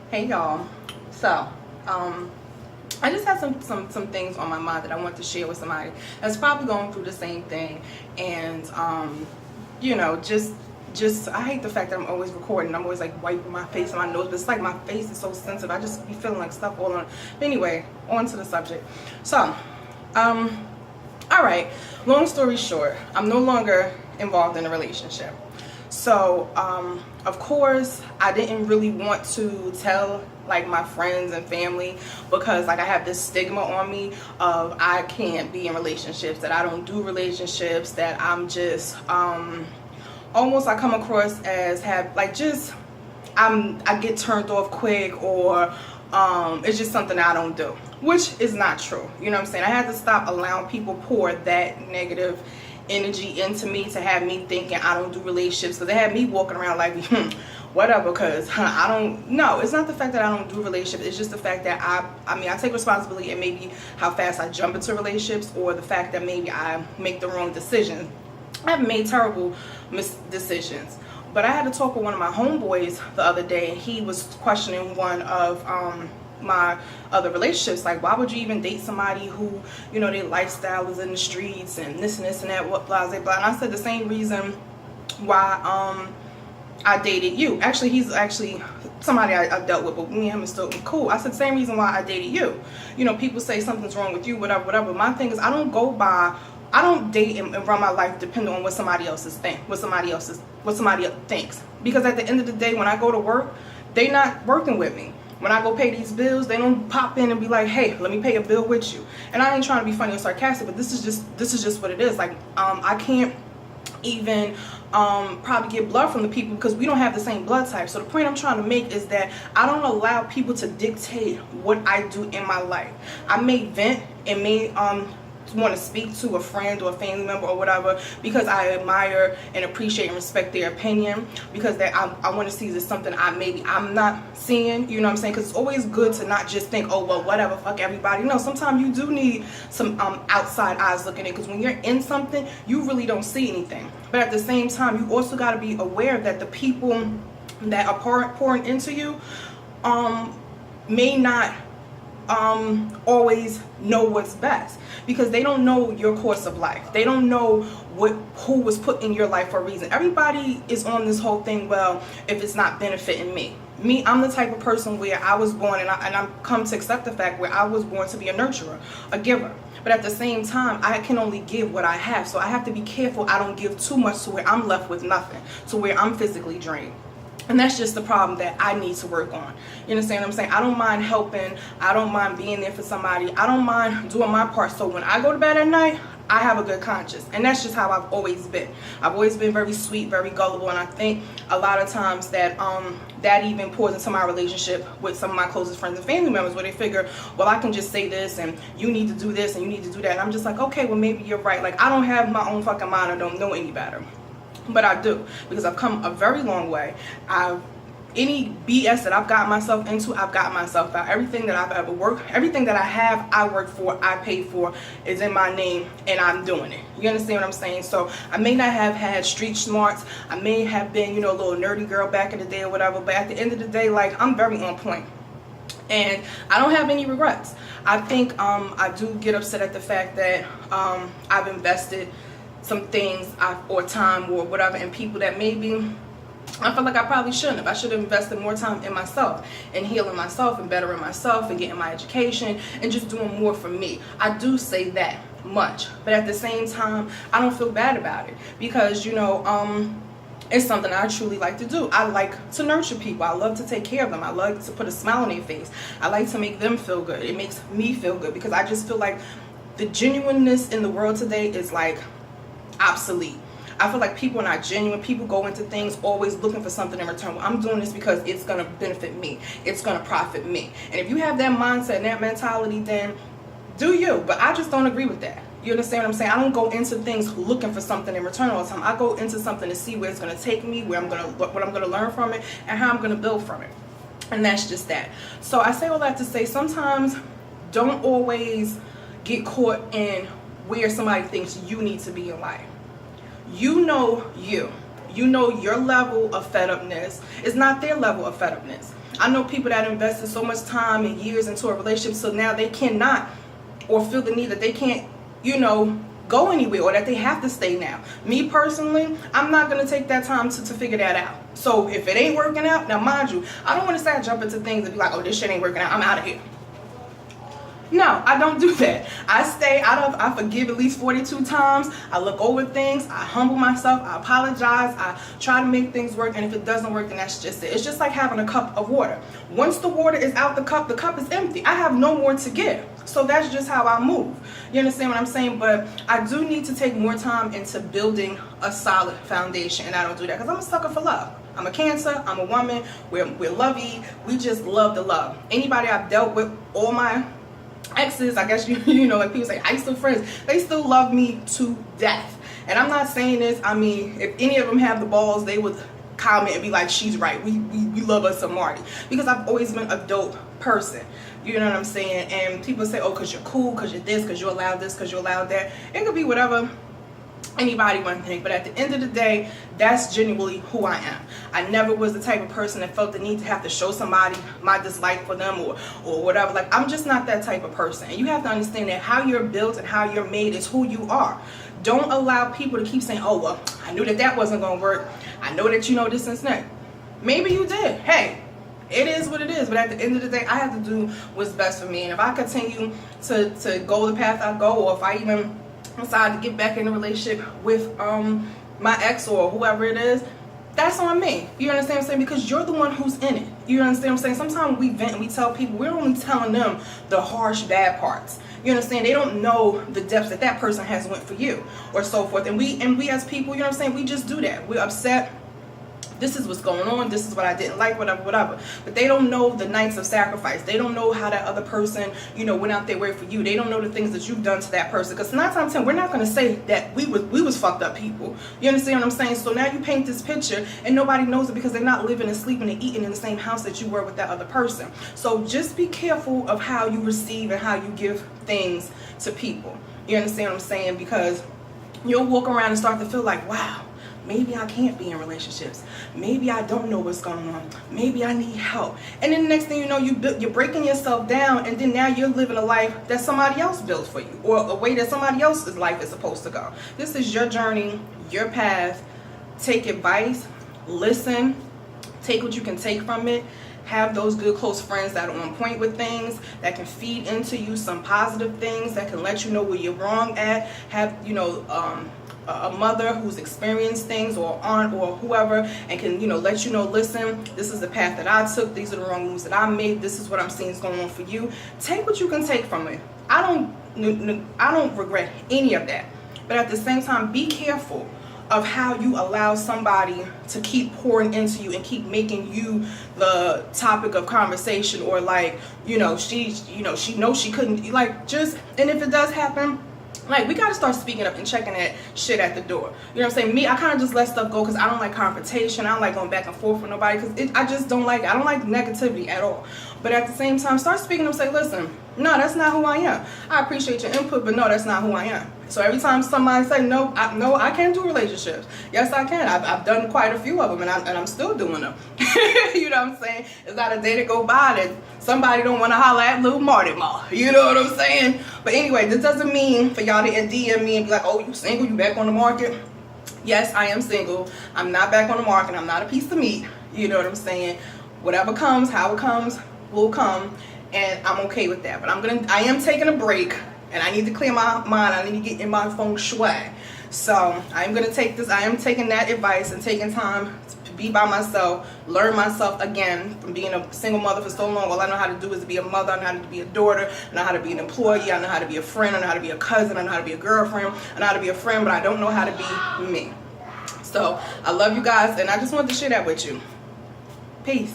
Hey y'all. So, I just had some things on my mind that I want to share with somebody that's probably going through the same thing, and just I hate the fact that I'm always recording. I'm always like wiping my face and my nose, but it's like my face is so sensitive. I just be feeling like stuff all on. But anyway, on to the subject. So, all right. Long story short, I'm no longer involved in a relationship. So, of course, I didn't really want to tell like my friends and family because like I have this stigma on me of I can't be in relationships, that I don't do relationships, that I'm just almost I come across as have like just I get turned off quick, or it's just something I don't do, which is not true. You know what I'm saying? I had to stop allowing people pour that negative energy into me to have me thinking I don't do relationships, because they had me walking around like whatever, because I don't know. It's not the fact that I don't do relationships, it's just the fact that I mean I take responsibility, and maybe how fast I jump into relationships, or the fact that maybe I make the wrong decisions. I've made terrible decisions. But I had to talk with one of my homeboys the other day, and he was questioning one of my other relationships, like why would you even date somebody who, you know, their lifestyle is in the streets and this and this and that, what blah blah blah. And I said the same reason why I dated you. Actually, he's actually somebody I dealt with, but me and him is still cool. I said the same reason why I dated you. You know, people say something's wrong with you, whatever. My thing is I don't date and run my life depending on what somebody else what somebody thinks. Because at the end of the day, when I go to work, they not working with me. When I go pay these bills, they don't pop in and be like, hey, let me pay a bill with you. And I ain't trying to be funny or sarcastic, but this is just what it is. Like, I can't even probably get blood from the people because we don't have the same blood type. So the point I'm trying to make is that I don't allow people to dictate what I do in my life. I may vent and may want to speak to a friend or a family member or whatever because I admire and appreciate and respect their opinion, because that I want to see is this something I'm not seeing, you know what I'm saying? Because it's always good to not just think, oh well, whatever, fuck everybody. No, sometimes you do need some outside eyes looking in, because when you're in something you really don't see anything. But at the same time, you also got to be aware that the people that are pouring into you may not always know what's best, because they don't know your course of life. They don't know who was put in your life for a reason. Everybody is on this whole thing, well, if it's not benefiting me, I'm the type of person where I was born, and I'm come to accept the fact where I was born to be a nurturer, a giver. But at the same time, I can only give what I have, so I have to be careful I don't give too much to where I'm left with nothing, to where I'm physically drained. And that's just the problem that I need to work on. You understand what I'm saying? I don't mind helping. I don't mind being there for somebody. I don't mind doing my part. So when I go to bed at night, I have a good conscience. And that's just how I've always been. I've always been very sweet, very gullible. And I think a lot of times that that even pours into my relationship with some of my closest friends and family members, where they figure, well, I can just say this and you need to do this and you need to do that. And I'm just like, okay, well, maybe you're right. Like, I don't have my own fucking mind. I don't know any better. But I do, because I've come a very long way. Any BS that I've got myself into, I've got myself out. Everything that I've ever worked, everything that I have, I work for, I paid for, is in my name, and I'm doing it. You understand what I'm saying? So I may not have had street smarts. I may have been, you know, a little nerdy girl back in the day or whatever. But at the end of the day, like, I'm very on point. And I don't have any regrets. I think I do get upset at the fact that I've invested some things or time or whatever in people that maybe I feel like I probably shouldn't have. I should have invested more time in myself and healing myself and bettering myself and getting my education and just doing more for me. I do say that much, but at the same time I don't feel bad about it, because you know it's something I truly like to do. I like to nurture people. I love to take care of them. I like to put a smile on their face. I like to make them feel good. It makes me feel good, because I just feel like the genuineness in the world today is like obsolete. I feel like people are not genuine. People go into things always looking for something in return. Well, I'm doing this because it's going to benefit me. It's going to profit me. And if you have that mindset and that mentality, then do you. But I just don't agree with that. You understand what I'm saying? I don't go into things looking for something in return all the time. I go into something to see where it's going to take me, what I'm going to learn from it, and how I'm going to build from it. And that's just that. So I say all that to say, sometimes don't always get caught in where somebody thinks you need to be in life. You know your level of fed upness is not their level of fed upness. I know people that invested so much time and years into a relationship, so now they cannot, or feel the need that they can't, you know, go anywhere, or that they have to stay now. Me personally, I'm not going to take that time to figure that out. So if it ain't working out, now mind you, I don't want to start jumping into things and be like, oh, this shit ain't working out, I'm out of here. No, I don't do that. I forgive at least 42 times. I look over things. I humble myself. I apologize. I try to make things work. And if it doesn't work, then that's just it. It's just like having a cup of water. Once the water is out the cup is empty. I have no more to give. So that's just how I move. You understand what I'm saying? But I do need to take more time into building a solid foundation. And I don't do that because I'm a sucker for love. I'm a Cancer. I'm a woman. We're lovey. We just love the love. Anybody I've dealt with, all my exes, I guess you know, like people say, I still friends, they still love me to death. And I'm not saying this, I mean, if any of them have the balls, they would comment and be like, she's right, we love us some Marty, because I've always been a dope person, you know what I'm saying? And people say, oh, because you're cool, because you're this, because you allowed this, because you allowed that. It could be whatever anybody want to think, but at the end of the day, that's genuinely who I am. I never was the type of person that felt the need to have to show somebody my dislike for them or whatever. Like, I'm just not that type of person. And you have to understand that how you're built and how you're made is who you are. Don't allow people to keep saying, oh, well, I knew that wasn't going to work. I know that you know this and that. Maybe you did. Hey, it is what it is. But at the end of the day, I have to do what's best for me. And if I continue to go the path I go, or if I even decide to get back in a relationship with my ex or whoever it is, that's on me. You understand what I'm saying? Because you're the one who's in it. You understand what I'm saying? Sometimes we vent and we tell people, we're only telling them the harsh, bad parts. You understand? They don't know the depths that person has went for you, or so forth. And we as people, you know what I'm saying, we just do that. We're upset. This is what's going on. This is what I didn't like, whatever. But they don't know the nights of sacrifice. They don't know how that other person, you know, went out there worked for you. They don't know the things that you've done to that person. Because 9 times 10, we're not going to say that we was fucked up people. You understand what I'm saying? So now you paint this picture and nobody knows it because they're not living and sleeping and eating in the same house that you were with that other person. So just be careful of how you receive and how you give things to people. You understand what I'm saying? Because you'll walk around and start to feel like, wow, maybe I can't be in relationships. Maybe I don't know what's going on. Maybe I need help. And then the next thing you know, you're breaking yourself down, and then now you're living a life that somebody else built for you, or a way that somebody else's life is supposed to go. This is your journey, your path. Take advice, listen, take what you can take from it. Have those good close friends that are on point with things, that can feed into you some positive things, that can let you know where you're wrong at. Have, you know, a mother who's experienced things, or aunt, or whoever, and can, you know, let you know, listen, this is the path that I took, these are the wrong moves that I made, this is what I'm seeing is going on for you. Take what you can take from it. I don't regret any of that, but at the same time, be careful of how you allow somebody to keep pouring into you and keep making you the topic of conversation, or like, you know, she knows she couldn't, like, just, and if it does happen, like, we gotta start speaking up and checking that shit at the door. You know what I'm saying? Me, I kind of just let stuff go because I don't like confrontation. I don't like going back and forth with nobody because I just don't like it. I don't like negativity at all. But at the same time, start speaking up and say, listen, no, that's not who I am. I appreciate your input, but no, that's not who I am. So every time somebody say, no, I can't do relationships. Yes, I can. I've done quite a few of them, and I'm still doing them. You know what I'm saying? It's not a day to go by that somebody don't want to holler at little Marty Ma. You know what I'm saying? But anyway, this doesn't mean for y'all to DM me and be like, oh, you single? You back on the market? Yes, I am single. I'm not back on the market. I'm not a piece of meat. You know what I'm saying? Whatever comes, how it comes, will come. And I'm okay with that. But I am taking a break, and I need to clear my mind. I need to get in my feng shui. So I'm gonna take this. I am taking that advice and taking time to be by myself, learn myself again from being a single mother for so long. All I know how to do is to be a mother. I know how to be a daughter. I know how to be an employee. I know how to be a friend. I know how to be a cousin. I know how to be a girlfriend. I know how to be a friend, but I don't know how to be me. So I love you guys, and I just wanted to share that with you. Peace.